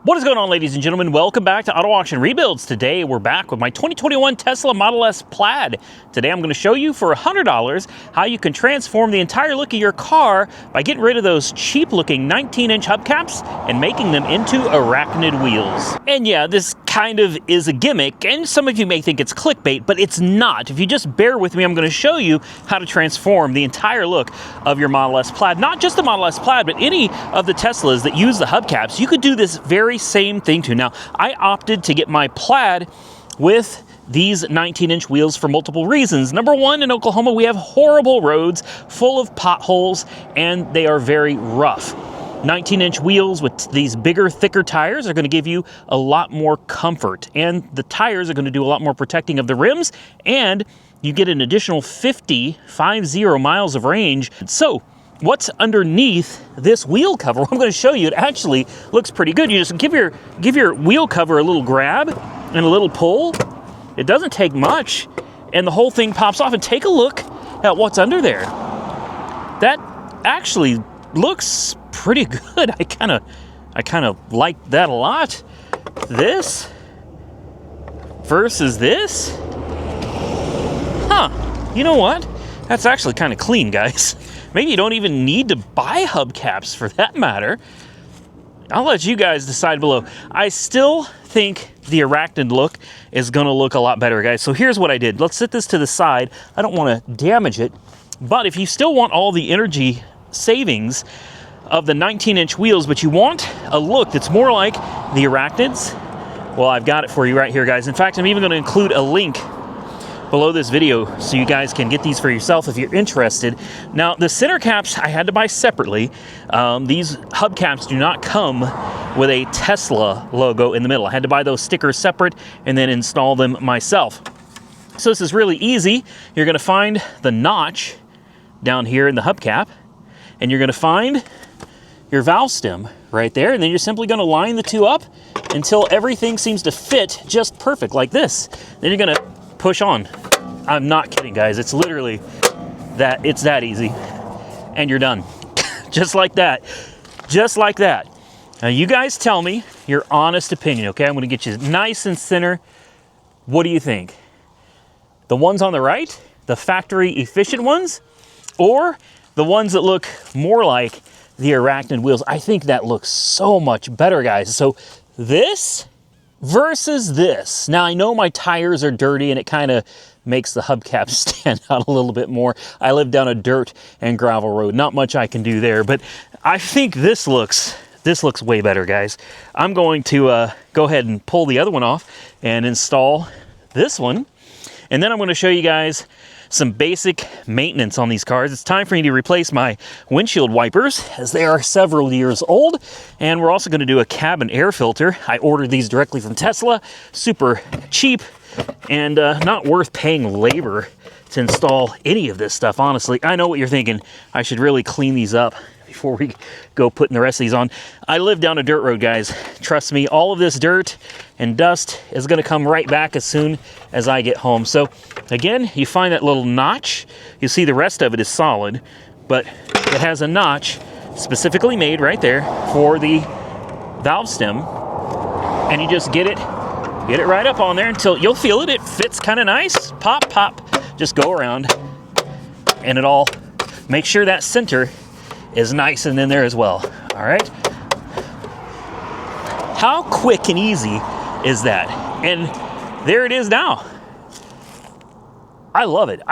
What is going on, ladies and gentlemen? Welcome back to Auto Auction Rebuilds. Today we're back with my 2021 Tesla Model S Plaid. Today I'm going to show you for $100 how you can transform the entire look of your car by getting rid of those cheap looking 19-inch hubcaps and making them into Arachnid wheels. And yeah, this kind of is a gimmick, and some of you may think it's clickbait, but it's not. If you just bear with me, I'm going to show you how to transform the entire look of your Model S Plaid. Not just the Model S Plaid, but any of the Teslas that use the hubcaps. You could do this very same thing too. Now, I opted to get my Plaid with these 19-inch wheels for multiple reasons. Number one, in Oklahoma, we have horrible roads full of potholes, and they are very rough. 19-inch wheels with these bigger, thicker tires are going to give you a lot more comfort, and the tires are going to do a lot more protecting of the rims, and you get an additional 50 miles of range. So what's underneath this wheel cover? I'm going to show you. It actually looks pretty good. You just give your wheel cover a little grab and a little pull. It doesn't take much, and the whole thing pops off. And take a look at what's under there. That actually looks pretty good. I kind of like that a lot. This versus this. Huh. You know what? That's actually kind of clean, guys. Maybe you don't even need to buy hubcaps for that matter. I'll let you guys decide below. I still think the Arachnid look is going to look a lot better, guys. So here's what I did. Let's set this to the side. I don't want to damage it. But if you still want all the energy savings of the 19-inch wheels, but you want a look that's more like the Arachnids, well, I've got it for you right here, guys. In fact, I'm even going to include a link below this video so you guys can get these for yourself if you're interested. Now, the center caps I had to buy separately. These hubcaps do not come with a Tesla logo in the middle. I had to buy those stickers separate and then install them myself. So this is really easy. You're going to find the notch down here in the hubcap, and you're going to find your valve stem right there, and then you're simply going to line the two up until everything seems to fit just perfect like this. Then you're going to push on. I'm not kidding, guys. It's literally that. It's that easy, and you're done. Just like that. Just like that. Now, you guys tell me your honest opinion, okay? I'm going to get you nice and center. What do you think? The ones on the right, the factory efficient ones, or the ones that look more like the Arachnid wheels? I think that looks so much better, guys. So this versus this. Now, I know my tires are dirty and it kind of makes the hubcap stand out a little bit more. I live down a dirt and gravel road. Not much I can do there, but I think this looks way better, guys. I'm going to go ahead and pull the other one off and install this one. And then I'm going to show you guys some basic maintenance on these cars. It's time for me to replace my windshield wipers as they are several years old. And we're also going to do a cabin air filter. I ordered these directly from Tesla. Super cheap and not worth paying labor to install any of this stuff, honestly. I know what you're thinking. I should really clean these up before we go putting the rest of these on. I live down a dirt road, guys. Trust me, all of this dirt and dust is going to come right back as soon as I get home. So again, you find that little notch. You see the rest of it is solid, but it has a notch specifically made right there for the valve stem, and you just get it right up on there until you'll feel it. It fits kind of nice. Pop, pop. Just go around, and it all make sure that center is nice and in there as well. All right. How quick and easy is that? And there it is now. I love it.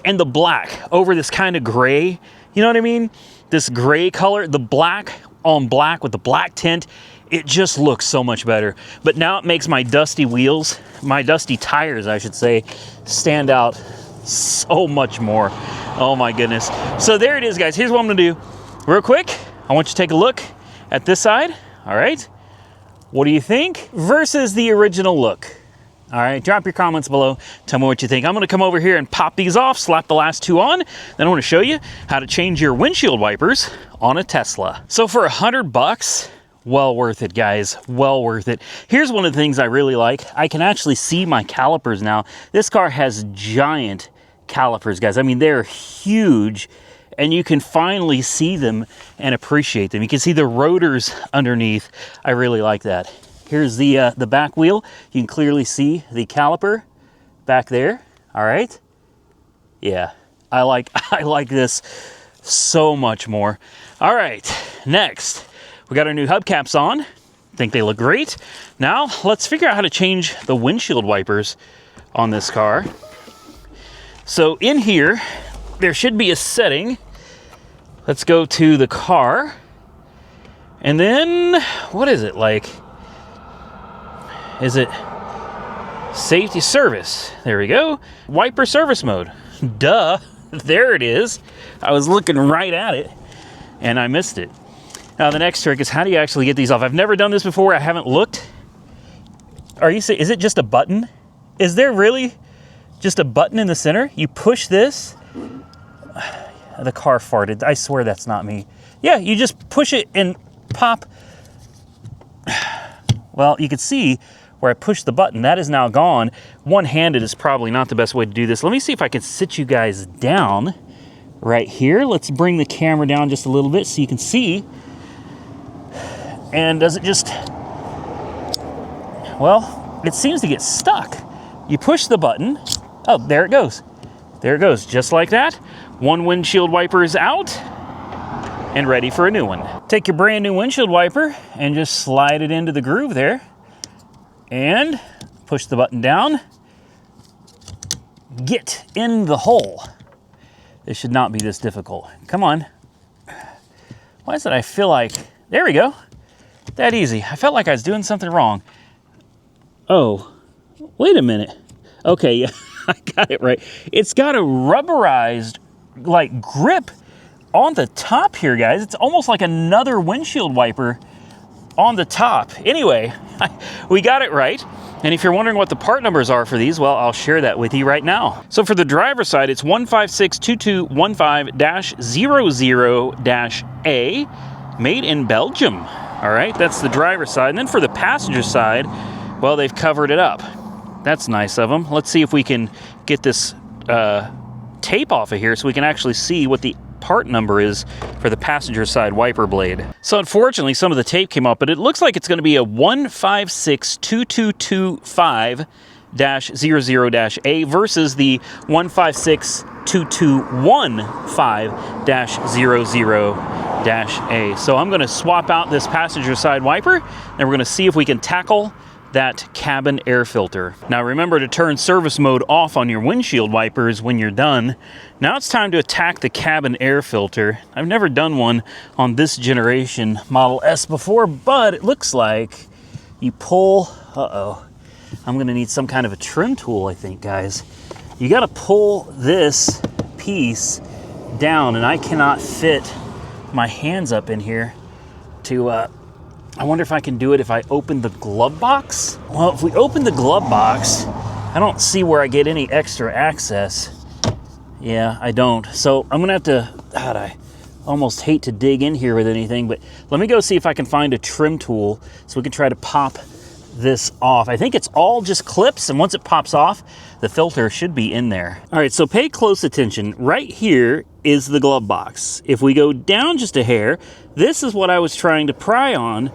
And the black over this kind of gray, you know what I mean? This gray color, the black on black with the black tint, it just looks so much better. But now it makes my dusty wheels, my dusty tires, I should say, stand out so much more. Oh my goodness. So there it is, guys. Here's what I'm gonna do real quick. I want you to take a look at this side. All right. What do you think versus the original look? All right, drop your comments below. Tell me what you think. I'm gonna come over here and pop these off, slap the last two on. Then I wanna show you how to change your windshield wipers on a Tesla. So for $100, well worth it, guys, well worth it. Here's one of the things I really like. I can actually see my calipers now. This car has giant calipers, guys. I mean, they're huge and you can finally see them and appreciate them. You can see the rotors underneath. I really like that. Here's the back wheel. You can clearly see the caliper back there. All right. Yeah, I like this so much more. All right, next, we got our new hubcaps on. Think they look great. Now, let's figure out how to change the windshield wipers on this car. So in here, there should be a setting. Let's go to the car. And then, what is it like? Is it safety service? There we go. Wiper service mode. Duh, there it is. I was looking right at it and I missed it. Now the next trick is, how do you actually get these off? I've never done this before. I haven't looked. Are you saying, is it just a button? Is there really just a button in the center? You push this. The car farted. I swear that's not me. Yeah, you just push it and pop. Well, you can see where I pushed the button. That is now gone. One-handed is probably not the best way to do this. Let me see if I can sit you guys down right here. Let's bring the camera down just a little bit so you can see. And does it just, well, it seems to get stuck. You push the button. Oh, there it goes. There it goes, just like that. One windshield wiper is out and ready for a new one. Take your brand new windshield wiper and just slide it into the groove there and push the button down. Get in the hole. This should not be this difficult. Come on. Why is it I feel like, there we go. That easy. I felt like I was doing something wrong. Oh, wait a minute. Okay, yeah, I got it right. It's got a rubberized like grip on the top here, guys. It's almost like another windshield wiper on the top. Anyway, we got it right. And if you're wondering what the part numbers are for these, well, I'll share that with you right now. So for the driver's side, it's 1562215-00-A, made in Belgium. All right, that's the driver's side. And then for the passenger side, well, they've covered it up. That's nice of them. Let's see if we can get this tape off of here so we can actually see what the part number is for the passenger side wiper blade. So unfortunately, some of the tape came up, but it looks like it's going to be a 1562225-00-A versus the 1562215-00-A. So I'm going to swap out this passenger side wiper, and we're going to see if we can tackle that cabin air filter. Now remember to turn service mode off on your windshield wipers when you're done. Now it's time to attack the cabin air filter. I've never done one on this generation Model S before, but it looks like you pull, I'm gonna need some kind of a trim tool, I think, guys. You gotta pull this piece down, and I cannot fit my hands up in here to, I wonder if I can do it if I open the glove box. Well, if we open the glove box, I don't see where I get any extra access. Yeah, I don't. So I'm gonna have to, God, I almost hate to dig in here with anything, but let me go see if I can find a trim tool so we can try to pop this off. I think it's all just clips, and once it pops off, the filter should be in there. All right, so pay close attention. Right here is the glove box. If we go down just a hair, this is what I was trying to pry on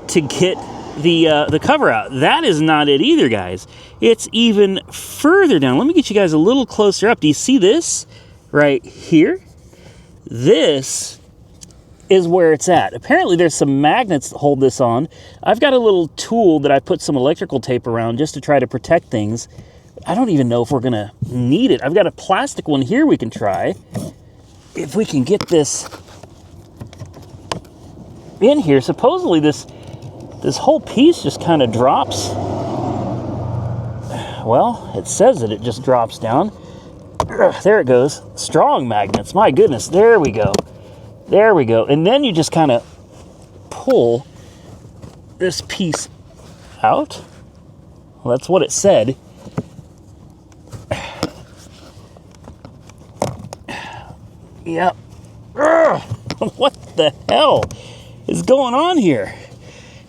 to get the cover out. That is not it either, guys. It's even further down. Let me get you guys a little closer up. Do you see this right here? This is where it's at. Apparently there's some magnets that hold this on. I've got a little tool that I put some electrical tape around just to try to protect things. I don't even know if we're gonna need it. I've got a plastic one here we can try. If we can get this in here, supposedly this whole piece just kind of drops. Well, it says that it just drops down. There it goes. Strong magnets, my goodness. There we go. There we go. And then you just kind of pull this piece out. Well, that's what it said. Yep. What the hell is going on here?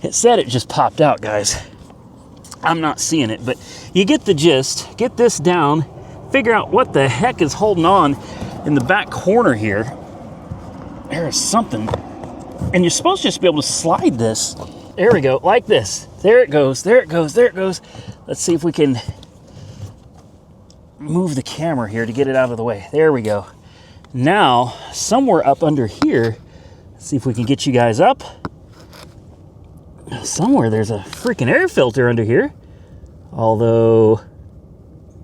It said it just popped out, guys. I'm not seeing it, but you get the gist. Get this down, figure out what the heck is holding on in the back corner here. There is something. And you're supposed to just be able to slide this. There we go, like this. There it goes, there it goes, there it goes. Let's see if we can move the camera here to get it out of the way. There we go. Now, somewhere up under here, let's see if we can get you guys up. Somewhere there's a freaking air filter under here. Although,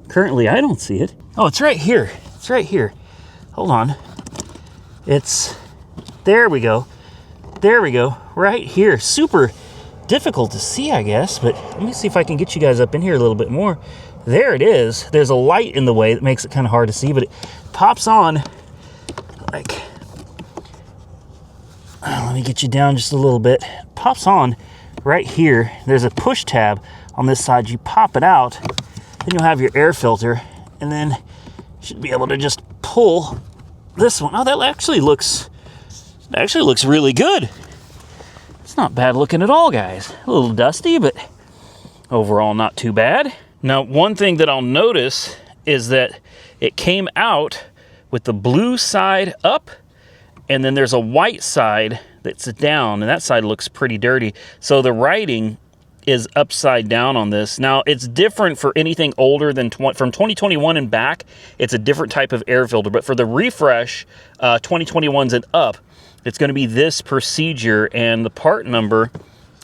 currently I don't see it. Oh, it's right here. It's right here. Hold on. There we go. There we go. Right here. Super difficult to see, I guess, but let me see if I can get you guys up in here a little bit more. There it is. There's a light in the way that makes it kind of hard to see, but it pops on like, let me get you down just a little bit. It pops on right here. There's a push tab on this side. You pop it out, then you'll have your air filter, and then you should be able to just pull this one. Oh, that actually looks really good. It's not bad looking at all, guys. A little dusty, but overall not too bad. Now, one thing that I'll notice is that it came out with the blue side up, and then there's a white side that's down, and that side looks pretty dirty. So the writing is upside down on this. Now, it's different for anything older than from 2021 and back. It's a different type of air filter, but for the refresh, 2021s and up, it's going to be this procedure, and the part number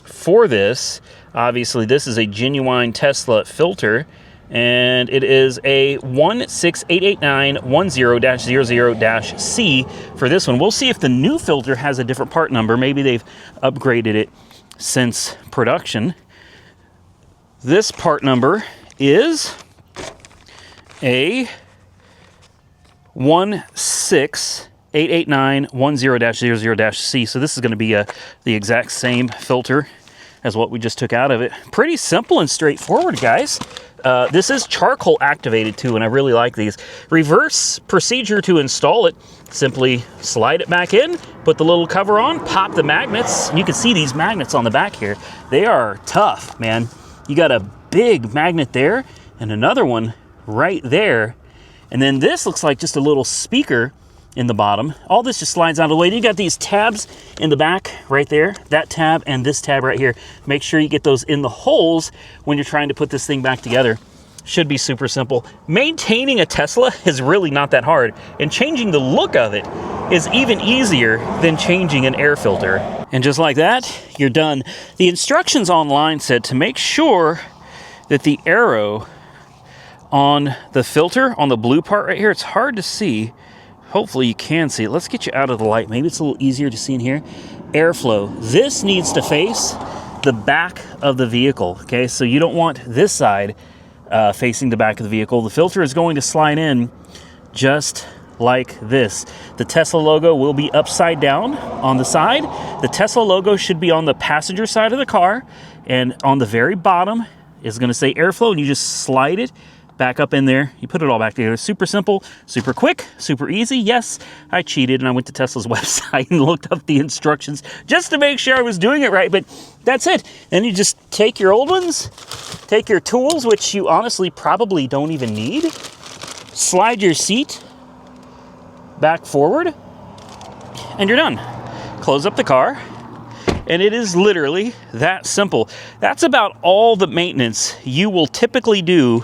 for this, obviously this is a genuine Tesla filter, and it is a 1688910-00-C for this one. We'll see if the new filter has a different part number. Maybe they've upgraded it since production. This part number is a 1688910-00-C. So this is going to be the exact same filter as what we just took out of it. Pretty simple and straightforward, guys. This is charcoal activated too, and I really like these. Reverse procedure to install it. Simply slide it back in, put the little cover on, pop the magnets. You can see these magnets on the back here. They are tough, man. You got a big magnet there and another one right there. And then this looks like just a little speaker in the bottom. All this just slides out of the way. You got these tabs in the back right there, that tab and this tab right here. Make sure you get those in the holes when you're trying to put this thing back together. Should be super simple. Maintaining a Tesla is really not that hard, and changing the look of it is even easier than changing an air filter. And just like that, you're done. The instructions online said to make sure that the arrow on the filter, on the blue part right here, it's hard to see. Hopefully you can see it. Let's get you out of the light. Maybe it's a little easier to see in here. Airflow. This needs to face the back of the vehicle, okay? So you don't want this side facing the back of the vehicle. The filter is going to slide in just like this. The Tesla logo will be upside down on the side. The Tesla logo should be on the passenger side of the car, and on the very bottom is going to say airflow, and you just slide it back up in there. You put it all back together. Super simple, super quick, super easy. Yes, I cheated and I went to Tesla's website and looked up the instructions just to make sure I was doing it right, but that's it. Then you just take your old ones, take your tools, which you honestly probably don't even need, slide your seat back forward, and you're done. Close up the car, and it is literally that simple. That's about all the maintenance you will typically do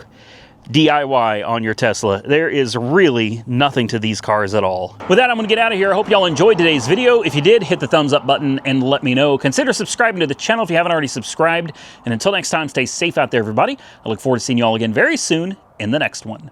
DIY on your Tesla. There is really nothing to these cars at all. With that, I'm going to get out of here. I hope y'all enjoyed today's video. If you did, hit the thumbs up button and let me know. Consider subscribing to the channel if you haven't already subscribed. And until next time, stay safe out there, everybody. I look forward to seeing you all again very soon in the next one.